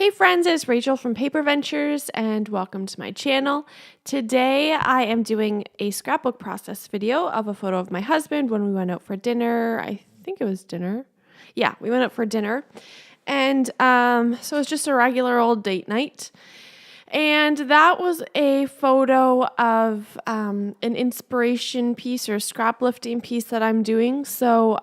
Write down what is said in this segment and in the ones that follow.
Hey friends, it's Rachel from Paper Ventures and welcome to my channel. Today I am doing a scrapbook process video of a photo of my husband when we went out for dinner. I think it was dinner. Yeah, we went out for dinner. And so it was just a regular old date night. And that was a photo of an inspiration piece or scrap lifting piece that I'm doing. So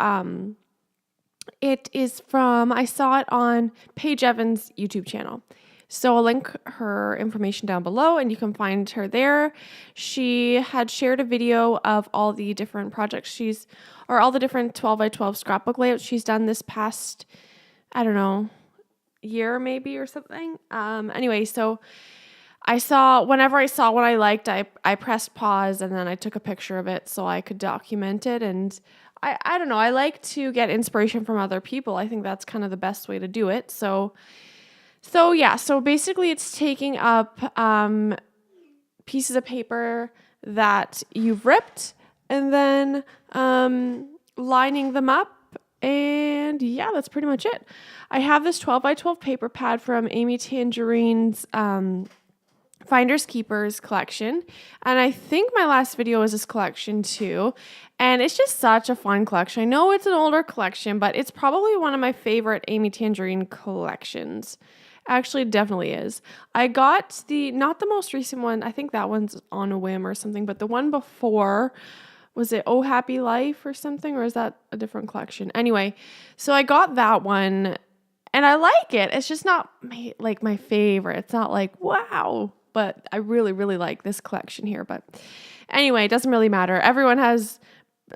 it is from, I saw it on Paige Evans' YouTube channel. So I'll link her information down below and you can find her there. She had shared a video of all the different projects all the different 12 by 12 scrapbook layouts she's done this past, I don't know, year maybe or something. Anyway, so whenever I saw what I liked, I pressed pause and then I took a picture of it so I could document it. And I don't know, I like to get inspiration from other people. I think that's kind of the best way to do it. So basically it's taking up pieces of paper that you've ripped and then lining them up. And yeah, that's pretty much it. I have this 12 by 12 paper pad from Amy Tangerine's Finders Keepers collection, and I think my last video was this collection too, and it's just such a fun collection. I know it's an older collection, but it's probably one of my favorite Amy Tangerine collections. Actually, it definitely is. I got not the most recent one, I think that one's on a whim or something, but the one before, was it Oh Happy Life or something, or is that a different collection? Anyway, so I got that one, and I like it. It's just not my favorite. It's not like, wow. But I really, really like this collection here. But anyway, it doesn't really matter. Everyone has,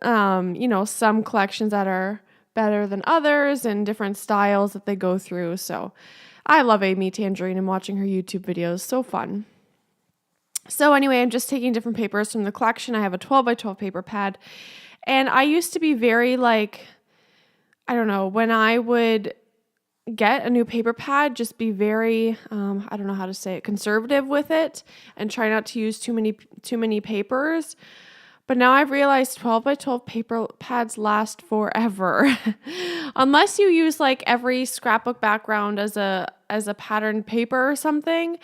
some collections that are better than others and different styles that they go through. So I love Amy Tangerine and watching her YouTube videos. So fun. So anyway, I'm just taking different papers from the collection. I have a 12 by 12 paper pad. And I used to be very when I would get a new paper pad, just be very, I don't know how to say it, conservative with it and try not to use too many papers. But now I've realized 12 by 12 paper pads last forever. Unless you use every scrapbook background as a patterned paper or something,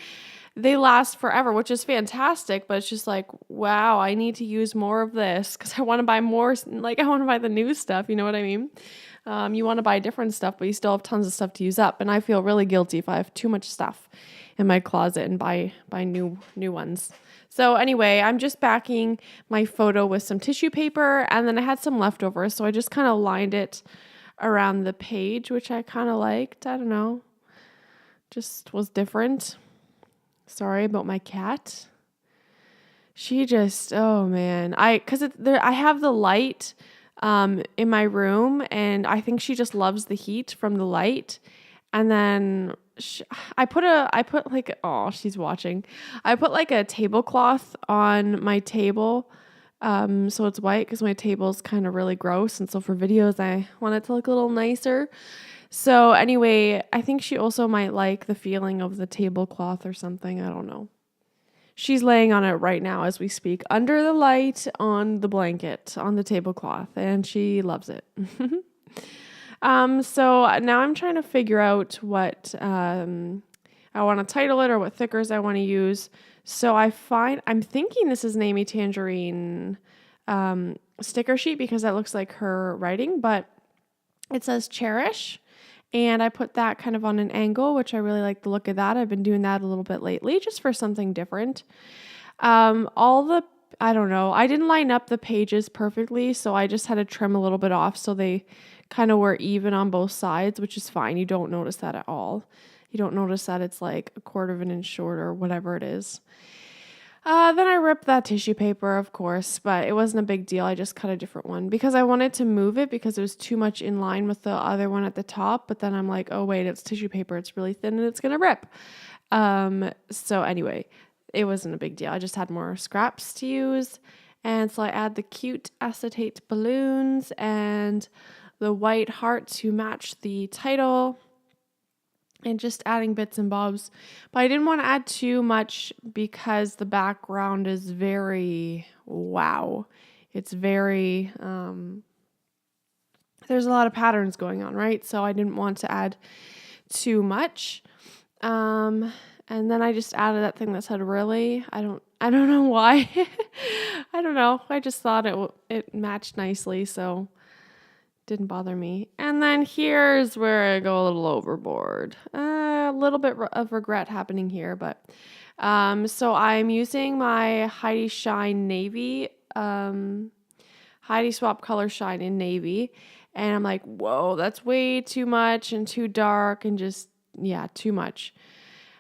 they last forever, which is fantastic. But it's just wow, I need to use more of this because I want to buy more, I want to buy the new stuff, you know what I mean? You want to buy different stuff, but you still have tons of stuff to use up. And I feel really guilty if I have too much stuff in my closet and buy new ones. So anyway, I'm just backing my photo with some tissue paper, and then I had some leftovers. So I just kind of lined it around the page, which I kind of liked. I don't know. Just was different. Sorry about my cat. She just, oh man. I have the light in my room, and I think she just loves the heat from the light. And then she's watching. I put a tablecloth on my table, so it's white because my table's kind of really gross, and so for videos I want it to look a little nicer. So anyway, I think she also might like the feeling of the tablecloth or something. I don't know. She's laying on it right now as we speak, under the light, on the blanket, on the tablecloth, and she loves it. So now I'm trying to figure out what I want to title it or what thickers I want to use. So I'm thinking this is an Amy Tangerine sticker sheet because that looks like her writing, but it says Cherish. And I put that kind of on an angle, which I really like the look of that. I've been doing that a little bit lately just for something different. I don't know. I didn't line up the pages perfectly, so I just had to trim a little bit off so they kind of were even on both sides, which is fine. You don't notice that at all. You don't notice that it's a quarter of an inch short or whatever it is. Then I ripped that tissue paper, of course, but it wasn't a big deal. I just cut a different one because I wanted to move it because it was too much in line with the other one at the top. But then I'm like, oh wait, it's tissue paper. It's really thin and it's going to rip. So anyway, it wasn't a big deal. I just had more scraps to use. And so I add the cute acetate balloons and the white heart to match the title. And just adding bits and bobs. But I didn't want to add too much because the background is very, wow. It's very, there's a lot of patterns going on, right? So I didn't want to add too much. Um, and then I just added that thing that said really. I don't know why. I don't know. I just thought it matched nicely, so didn't bother me. And then here's where I go a little overboard. A little bit of regret happening here, but so I'm using my Heidi Shine Navy, Heidi Swap Color Shine in Navy, and I'm like, whoa, that's way too much and too dark and just, yeah, too much.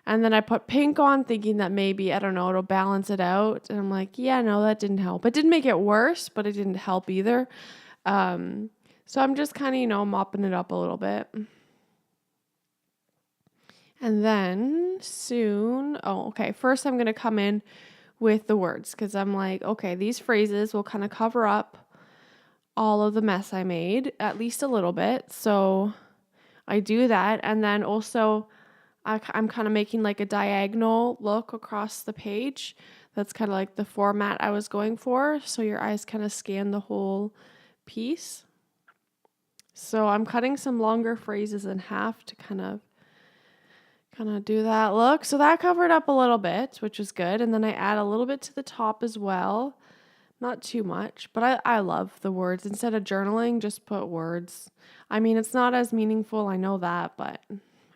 And then I put pink on thinking that maybe, I don't know, it'll balance it out. And I'm like, yeah, no, that didn't help. It didn't make it worse, but it didn't help either. Um, so I'm just kind of, mopping it up a little bit. And then soon, okay, first I'm going to come in with the words because I'm like, okay, these phrases will kind of cover up all of the mess I made, at least a little bit. So I do that. And then also I'm kind of making like a diagonal look across the page. That's kind of like the format I was going for. So your eyes kind of scan the whole piece. So I'm cutting some longer phrases in half to kind of do that look. So that covered up a little bit, which is good. And then I add a little bit to the top as well. Not too much, but I love the words. Instead of journaling, just put words. I mean, it's not as meaningful, I know that, but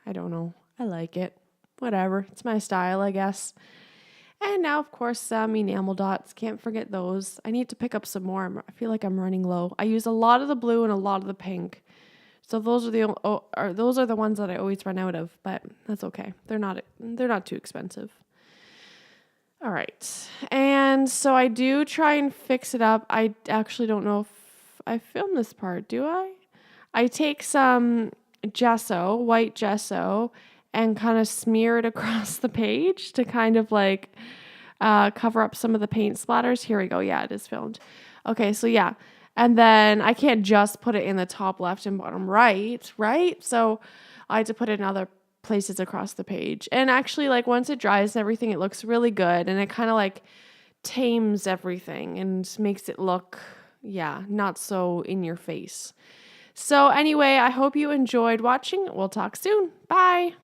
I don't know. I like it. Whatever. It's my style, I guess. And now, of course, some enamel dots. Can't forget those. I need to pick up some more. I feel like I'm running low. I use a lot of the blue and a lot of the pink. So those are the ones that I always run out of, but that's okay. They're not too expensive. All right. And so I do try and fix it up. I actually don't know if I filmed this part, do I? I take some gesso, white gesso, and kind of smear it across the page to kind of like cover up some of the paint splatters. Here we go. Yeah, it is filmed. Okay, so yeah. And then I can't just put it in the top left and bottom right? So I had to put it in other places across the page. And actually, like once it dries and everything, it looks really good. And it kind of like tames everything and makes it look, yeah, not so in your face. So anyway, I hope you enjoyed watching. We'll talk soon. Bye.